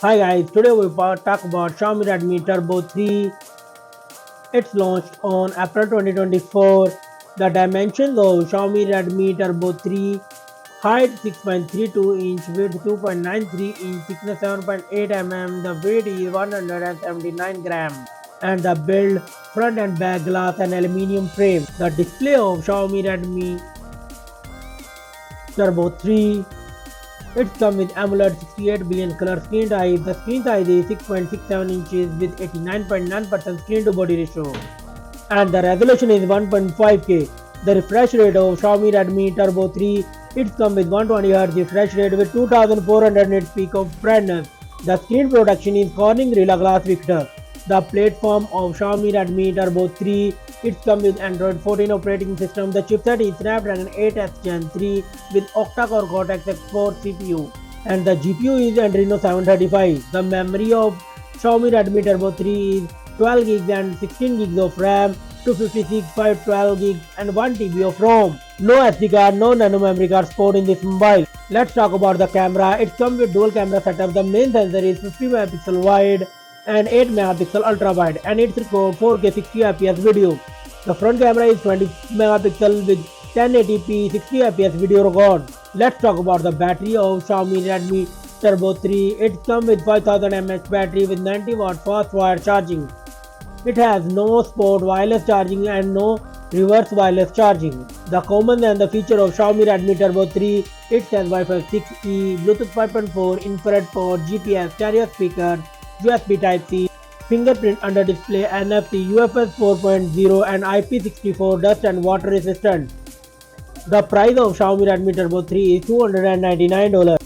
Hi guys, today we will talk about Xiaomi Redmi Turbo 3. It's launched on April 2024. The dimensions of Xiaomi Redmi Turbo 3: height 6.32 inch, width 2.93 inch, thickness 7.8 mm, the weight is 179 grams, and the build: front and back glass and aluminium frame. The display of Xiaomi Redmi Turbo 3. It comes with AMOLED 68 billion color screen type. The screen size is 6.67 inches with 89.9% screen to body ratio. And the resolution is 1.5K. The refresh rate of Xiaomi Redmi Turbo 3. It comes with 120Hz refresh rate with 2400 nits peak of brightness. The screen protection is Corning Gorilla Glass Victor. The platform of Xiaomi Redmi Turbo 3. It comes with Android 14 operating system. The chipset is Snapdragon 8S Gen 3 with octa-core Cortex-X4 CPU. And the GPU is Adreno 735. The memory of Xiaomi Redmi Turbo 3 is 12 gigs and 16 gigs of RAM, 256, 512 gigs and 1 TB of ROM. No SD card, no nano memory card support in this mobile. Let's talk about the camera. It comes with dual camera setup. The main sensor is 50 megapixel wide and 8 megapixel ultra wide, and it records 4K 60 fps video. The front camera is 20 megapixel with 1080p 60 fps video record. Let's talk about the battery of Xiaomi Redmi Turbo 3. It comes with 5000 mAh battery with 90 watt fast wire charging. It has no sport wireless charging and no reverse wireless charging. The common and the feature of Xiaomi Redmi Turbo 3: it has Wi-Fi 6E, Bluetooth 5.4, infrared port, GPS, stereo speaker, USB Type-C, fingerprint under display, NFC, UFS 4.0 and IP64 dust and water resistant. The price of Xiaomi Redmi Turbo 3 is $299.